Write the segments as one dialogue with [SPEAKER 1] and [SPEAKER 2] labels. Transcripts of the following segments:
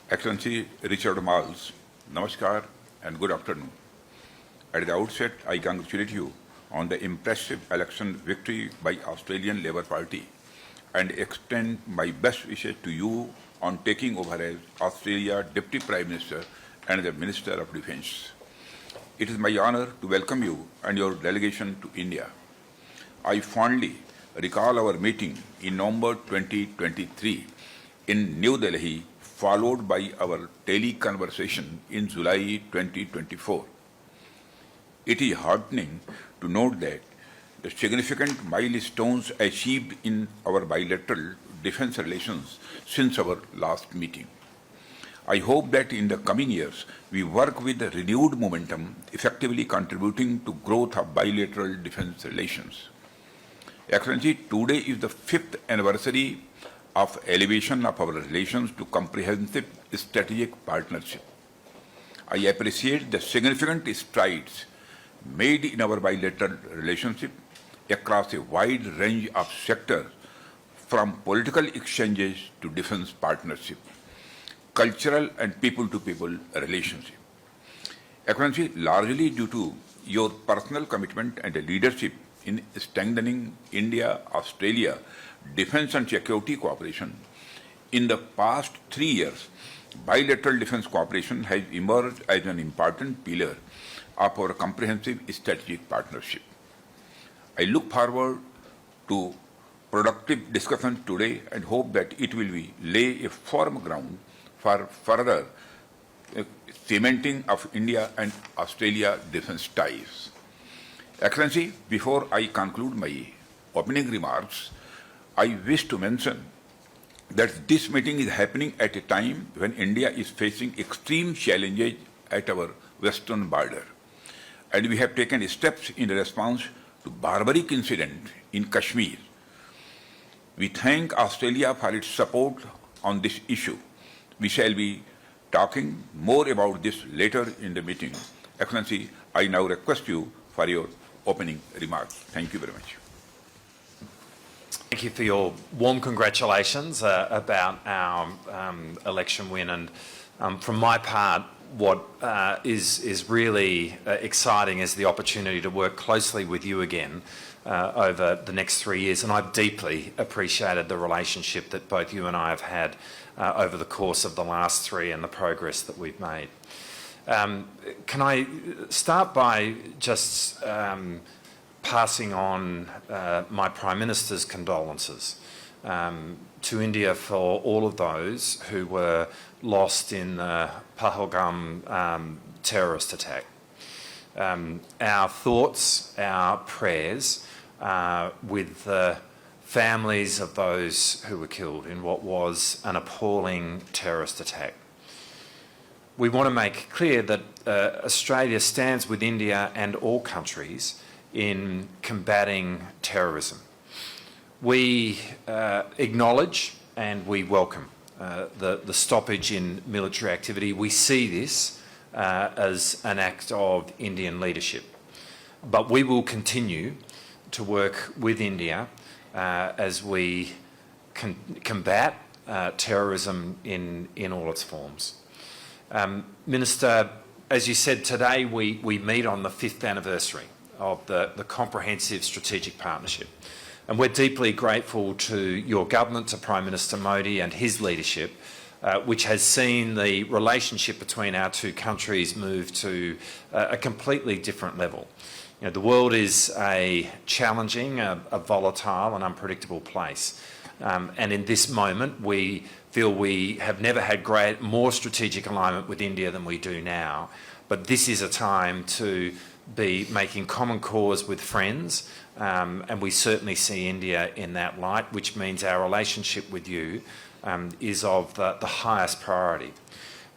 [SPEAKER 1] Excellency Richard Marles, Namaskar and good afternoon. At the outset, I congratulate you on the impressive election victory by Australian Labor Party and extend my best wishes to you on taking over as Australia Deputy Prime Minister and the Minister of Defence. It is my honor to welcome you and your delegation to India. I fondly recall our meeting in November 2023 in New Delhi, followed by our tele-conversation in July 2024. It is heartening to note that the significant milestones achieved in our bilateral defense relations since our last meeting. I hope that in the coming years, we work with a renewed momentum, effectively contributing to growth of bilateral defense relations. Excellency, today is the 5th anniversary of elevation of our relations to comprehensive strategic partnership. I appreciate the significant strides made in our bilateral relationship across a wide range of sectors, from political exchanges to defense partnership, cultural and people-to-people relationship. Excellency, largely due to your personal commitment and leadership in strengthening India-Australia defense and security cooperation, in the past 3 years, bilateral defense cooperation has emerged as an important pillar of our comprehensive strategic partnership. I look forward to productive discussion today and hope that it will lay a firm ground for further cementing of India and Australia defense ties. Excellency, before I conclude my opening remarks, I wish to mention that this meeting is happening at a time when India is facing extreme challenges at our western border, and we have taken steps in response to barbaric incident in Kashmir. We thank Australia for its support on this issue. We shall be talking more about this later in the meeting. Excellency, I now request you for your opening remarks. Thank you very much.
[SPEAKER 2] Thank you for your warm congratulations about our election win. And from my part, what is really exciting is the opportunity to work closely with you again over the next 3 years. And I've deeply appreciated the relationship that both you and I have had over the course of the last 3 and the progress that we've made. Can I start by just passing on my Prime Minister's condolences to India for all of those who were lost in the Pahalgam terrorist attack. Our thoughts, our prayers with the families of those who were killed in what was an appalling terrorist attack. We want to make clear that Australia stands with India and all countries in combating terrorism. We acknowledge and we welcome the stoppage in military activity. We see this as an act of Indian leadership. But we will continue to work with India as we combat terrorism in all its forms. Minister, as you said, today we meet on the 5th anniversary of the comprehensive strategic partnership. And we're deeply grateful to your government, to Prime Minister Modi and his leadership, which has seen the relationship between our two countries move to a completely different level. You know, the world is a challenging, a volatile and unpredictable place. And in this moment, we feel we have never had more strategic alignment with India than we do now. But this is a time to be making common cause with friends, and we certainly see India in that light, which means our relationship with you is of the highest priority.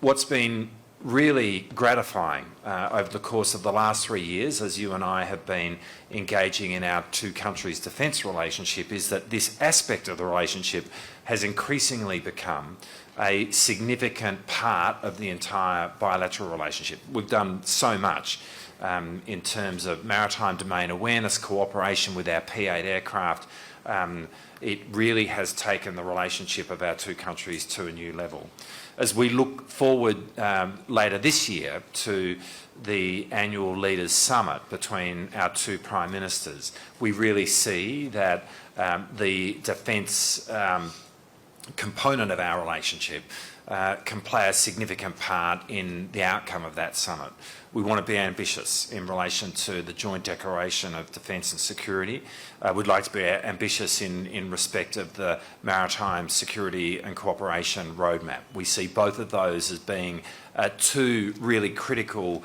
[SPEAKER 2] What's been really gratifying over the course of the last 3 years, as you and I have been engaging in our two countries' defence relationship, is that this aspect of the relationship has increasingly become a significant part of the entire bilateral relationship. We've done so much in terms of maritime domain awareness, cooperation with our P-8 aircraft. It really has taken the relationship of our two countries to a new level. as we look forward later this year to the annual Leaders Summit between our two Prime Ministers, we really see that the defence component of our relationship can play a significant part in the outcome of that summit. We want to be ambitious in relation to the Joint Declaration of Defence and Security. We'd like to be ambitious in respect of the Maritime Security and Cooperation Roadmap. We see both of those as being two really critical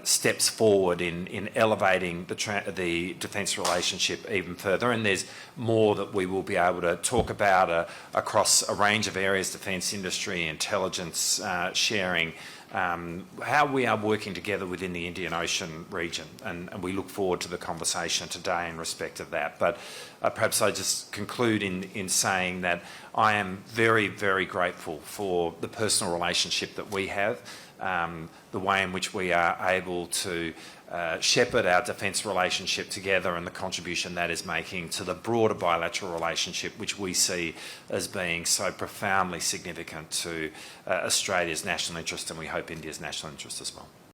[SPEAKER 2] steps forward in elevating the defence relationship even further, and there's more that we will be able to talk about across a range of areas: defence industry, intelligence sharing, how we are working together within the Indian Ocean region, and we look forward to the conversation today in respect of that. But perhaps I just conclude in saying that I am very, very grateful for the personal relationship that we have, the way in which we are able to shepherd our defence relationship together, and the contribution that is making to the broader bilateral relationship, which we see as being so profoundly significant to Australia's national interest, and we hope India's national interest as well.